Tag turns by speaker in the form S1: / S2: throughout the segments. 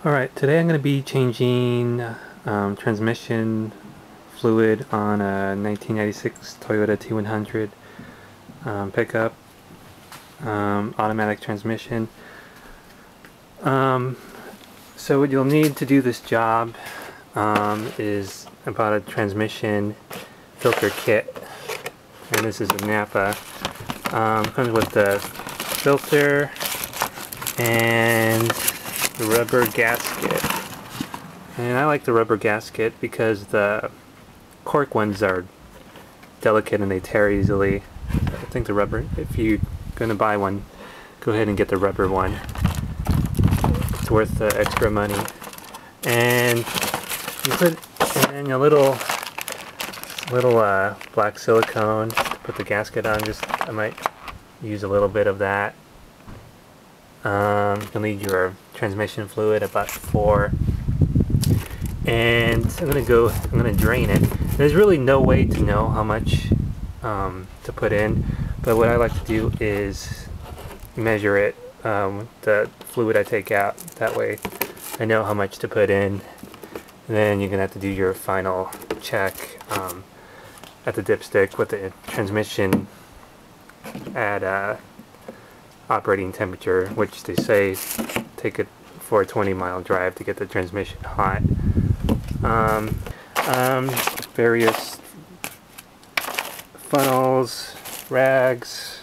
S1: Alright, today I'm going to be changing transmission fluid on a 1996 Toyota T100 pickup, automatic transmission. So what you'll need to do this job is about a transmission filter kit, and this is a Napa. Comes with the filter and the rubber gasket, and I like the rubber gasket because the cork ones are delicate and they tear easily. I think the rubber, if you're going to buy one, go ahead and get the rubber one. It's worth the extra money. And you put in a little black silicone to put the gasket on. I might use a little bit of that. You'll need your transmission fluid, about 4, and I'm gonna drain it. There's really no way to know how much to put in, but what I like to do is measure it, the fluid I take out. That way I know how much to put in. And then you're gonna have to do your final check at the dipstick with the transmission at operating temperature, which they say take it for a 20-mile drive to get the transmission hot. Various funnels, rags.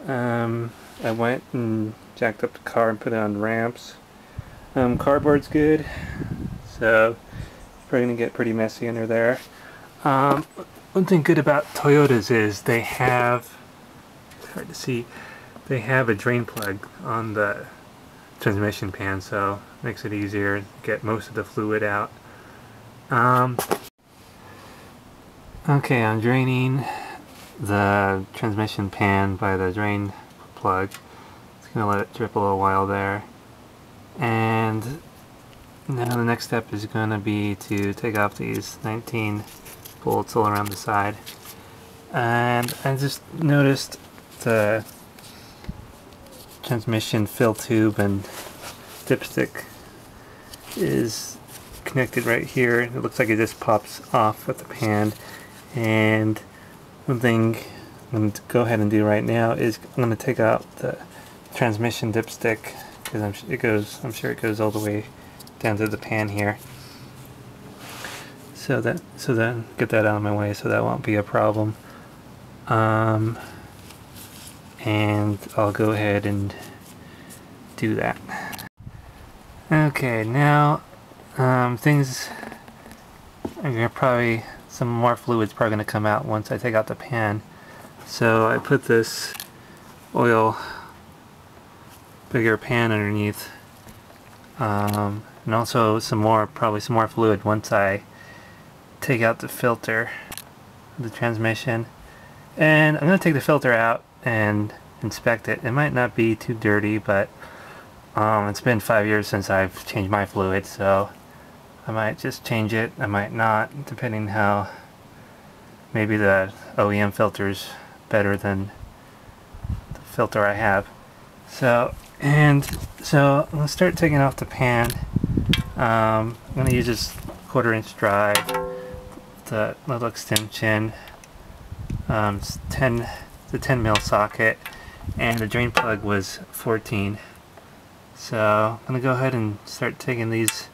S1: I went and jacked up the car and put it on ramps. Cardboard's good, so it's probably gonna get pretty messy under there. One thing good about Toyotas is they have, it's hard to see, they have a drain plug on the transmission pan, so it makes it easier to get most of the fluid out. Okay, I'm draining the transmission pan by the drain plug. Just gonna let it drip a little while there. And now the next step is gonna be to take off these 19 bolts all around the side. And I just noticed the transmission fill tube and dipstick is connected right here. It looks like it just pops off with the pan. And one thing I'm going to go ahead and do right now is I'm going to take out the transmission dipstick, because I'm sure it goes all the way down to the pan here. So then get that out of my way so that won't be a problem. And I'll go ahead and do that. Okay, now things are gonna probably, some more fluid's probably gonna come out once I take out the pan. So I put this bigger pan underneath, and also probably some more fluid once I take out the filter of the transmission. And I'm gonna take the filter out and inspect it. It might not be too dirty, but it's been 5 years since I've changed my fluid, so I might just change it. I might not, depending how, maybe the OEM filter's better than the filter I have. So I'm gonna start taking off the pan. I'm gonna use this 1/4-inch drive, the little extension, it's the 10 mil socket, and the drain plug was 14. So I'm going to go ahead and start taking these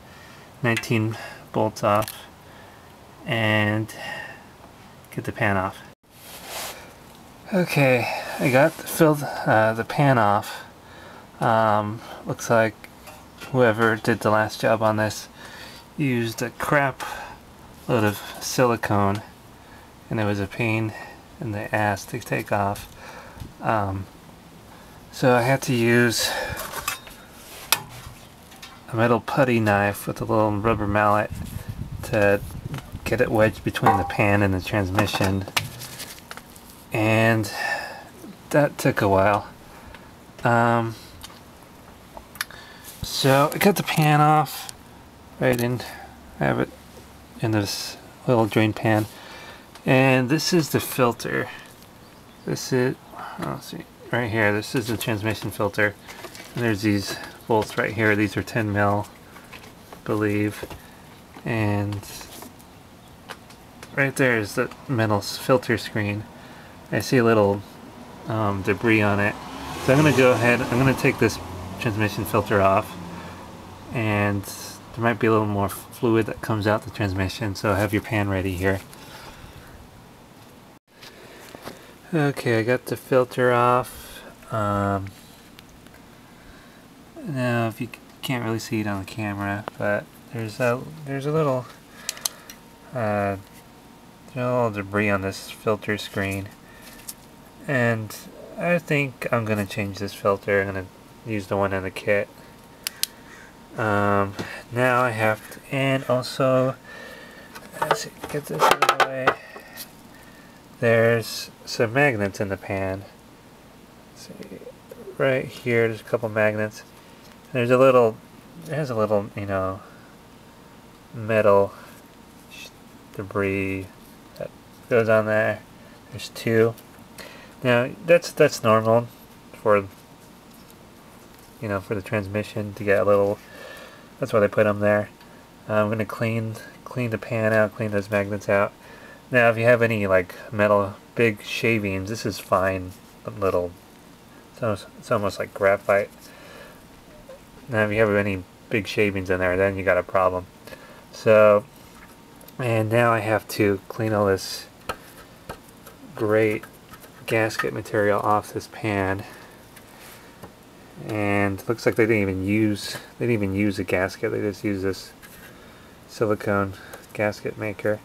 S1: 19 bolts off and get the pan off. Okay, I got the pan off. Looks like whoever did the last job on this used a crap load of silicone, and it was a pain in the ass to take off. So I had to use a metal putty knife with a little rubber mallet to get it wedged between the pan and the transmission, and that took a while. So I got the pan off, right, and I have it in this little drain pan. And this is the filter. This is, let's see, right here, this is the transmission filter. And there's these bolts right here. These are 10 mil, I believe. And right there is the metal filter screen. I see a little debris on it. So I'm going to go ahead, I'm going to take this transmission filter off, and there might be a little more fluid that comes out the transmission, so have your pan ready here. Okay, I got the filter off. Now if you can't really see it on the camera, but there's a little debris on this filter screen, and I think I'm gonna change this filter. I'm gonna use the one in the kit. Now I have to, and also let's get this out of the way. There's some magnets in the pan. Let's see, right here, there's a couple magnets. There's a little, you know, metal debris that goes on there. There's two. Now that's normal for, you know, for the transmission to get a little. That's why they put them there. I'm gonna clean the pan out, clean those magnets out. Now, if you have any like metal big shavings, this is fine. Little, it's almost like graphite. Now, if you have any big shavings in there, then you got a problem. So, and now I have to clean all this great gasket material off this pan. And it looks like they didn't even use a gasket. They just used this silicone gasket maker,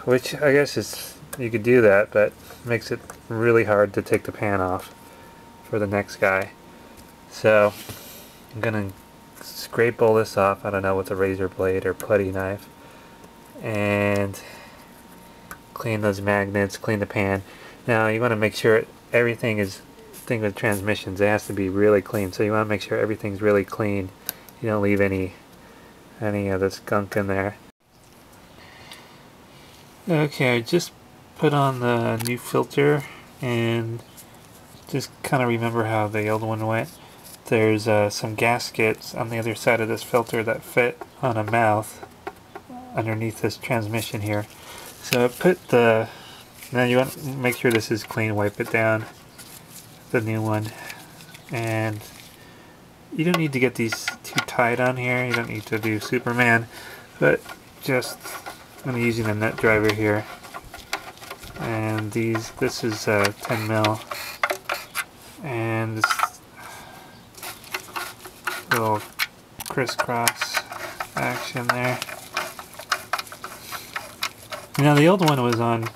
S1: which I guess is, you could do that, but makes it really hard to take the pan off for the next guy. So I'm gonna scrape all this off, I don't know, with a razor blade or putty knife, and clean those magnets, clean the pan. Now you want to make sure everything is, thing with transmissions, it has to be really clean, so you want to make sure everything's really clean. You don't leave any of this gunk in there. Okay, I just put on the new filter and just kind of remember how the old one went. There's some gaskets on the other side of this filter that fit on a mouth underneath this transmission here. So I put the, now you want to make sure this is clean, wipe it down, the new one, and you don't need to get these too tight on here. You don't need to do Superman, but just, I'm using a nut driver here, and this is 10 mil, and this little crisscross action there. Now the old one was on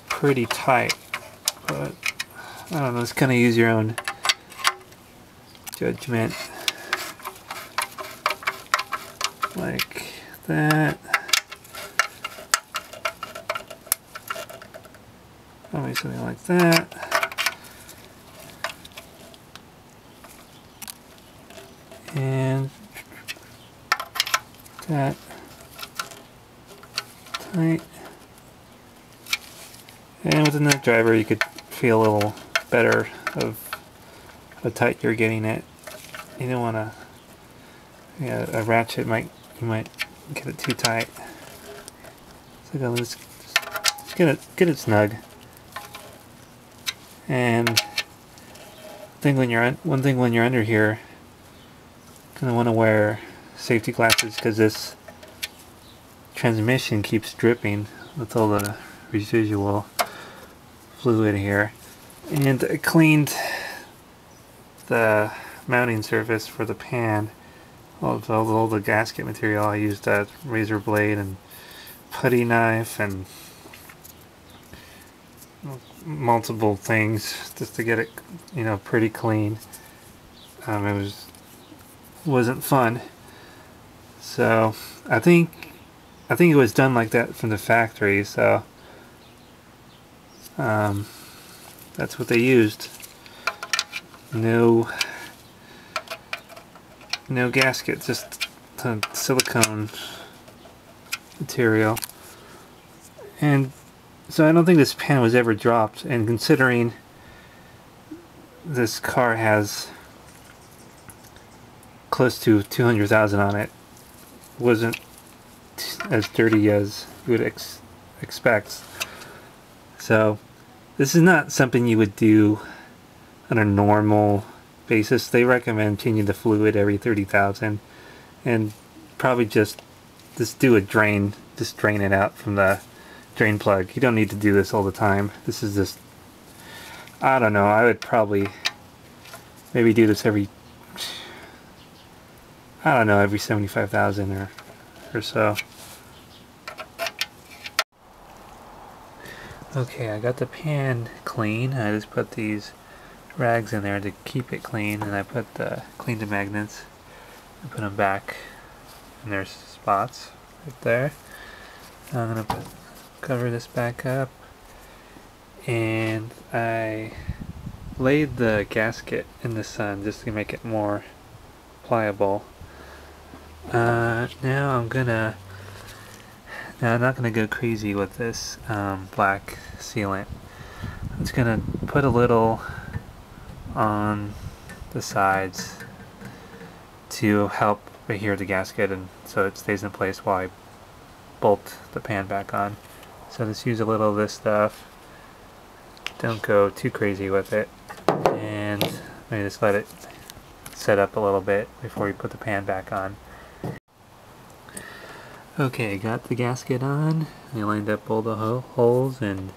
S1: pretty tight, but I don't know, just kind of use your own judgment. Like that. Probably something like that. And that tight. And with the nut driver you could feel a little better of how tight you're getting it. You don't want to, yeah, a ratchet you might get it too tight. So let's get it snug. And one thing when you're under here, gonna want to wear safety glasses, because this transmission keeps dripping with all the residual fluid here. And I cleaned the mounting surface for the pan, all the gasket material. I used a razor blade and putty knife and multiple things just to get it, you know, pretty clean. It wasn't fun. So I think it was done like that from the factory. So that's what they used. No gasket, just the silicone material. And so I don't think this pan was ever dropped, and considering this car has close to 200,000 on it. Wasn't as dirty as you would expect. So this is not something you would do on a normal basis. They recommend changing the fluid every 30,000 and probably just do a drain, just drain it out from the drain plug. You don't need to do this all the time. This is just, I don't know, I would probably maybe do this every, I don't know, every 75,000 or so. Okay, I got the pan clean. I just put these rags in there to keep it clean, and I cleaned the magnets and put them back in their spots right there. I'm gonna cover this back up, and I laid the gasket in the sun just to make it more pliable. Now I'm not gonna go crazy with this black sealant. I'm just gonna put a little on the sides to help adhere the gasket, and so it stays in place while I bolt the pan back on. So just use a little of this stuff. Don't go too crazy with it, and maybe just let it set up a little bit before you put the pan back on. Okay, got the gasket on. I lined up all the holes, and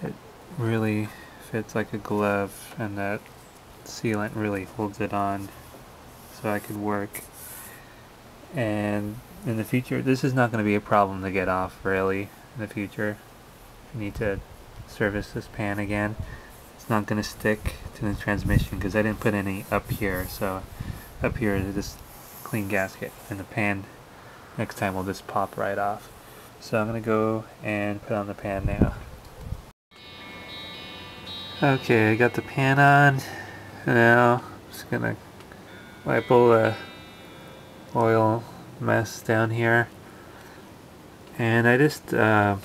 S1: it really fits like a glove, and that sealant really holds it on so I could work. And in the future, this is not going to be a problem to get off really in the future. I need to service this pan again. It's not going to stick to the transmission because I didn't put any up here, so up here is this clean gasket, and the pan next time will just pop right off. So I'm going to go and put on the pan now. Okay, I got the pan on. Now I'm just going to wipe all the oil mess down here. And I just kind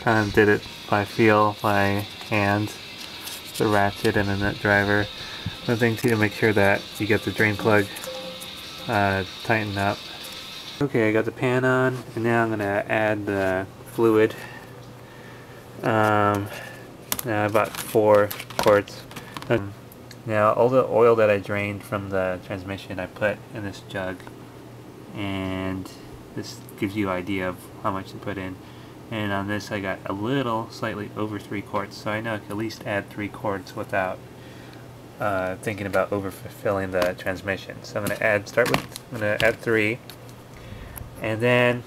S1: of did it by feel, by hand, the ratchet and the nut driver. One thing too, to make sure that you get the drain plug tightened up. Okay, I got the pan on, and now I'm going to add the fluid. Now I bought 4 quarts. Now all the oil that I drained from the transmission I put in this jug, and this gives you an idea of how much to put in. And on this I got a little, slightly over 3 quarts, so I know I can at least add 3 quarts without thinking about overfilling the transmission. So I'm going to add 3. And then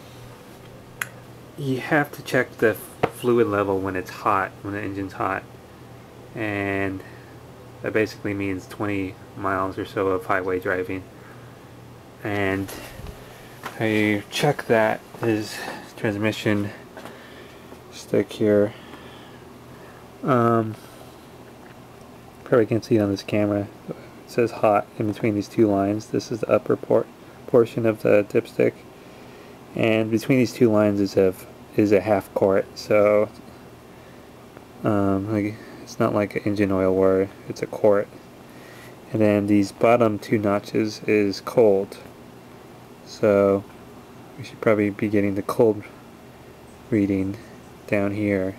S1: you have to check the fluid level when it's hot, when the engine's hot. And that basically means 20 miles or so of highway driving. And how you check that is transmission stick here. Probably can't see it on this camera. It says hot in between these 2 lines. This is the upper portion of the dipstick. And between these 2 lines is a half quart, so it's not like an engine oil where it's a quart. And then these bottom 2 notches is cold, so we should probably be getting the cold reading down here.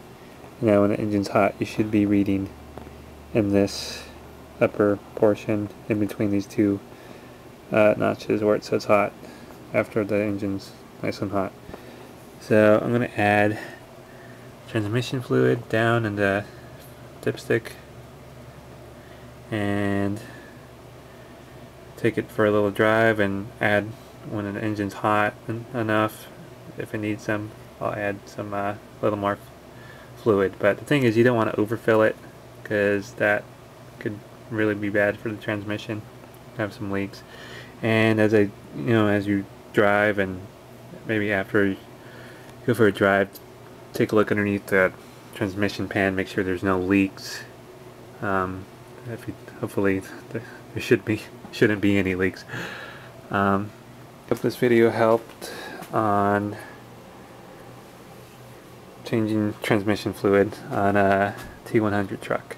S1: And now when the engine's hot, you should be reading in this upper portion in between these 2 notches where it says hot, after the engine's nice and hot. So I'm going to add transmission fluid down in the dipstick and take it for a little drive, and add when an engine's hot enough. If it needs some, I'll add some little more fluid. But the thing is, you don't want to overfill it because that could really be bad for the transmission, have some leaks. And as you drive, and maybe after you go for a drive, take a look underneath the transmission pan, make sure there's no leaks. Hopefully there shouldn't be any leaks. Hope this video helped on changing transmission fluid on a T100 truck.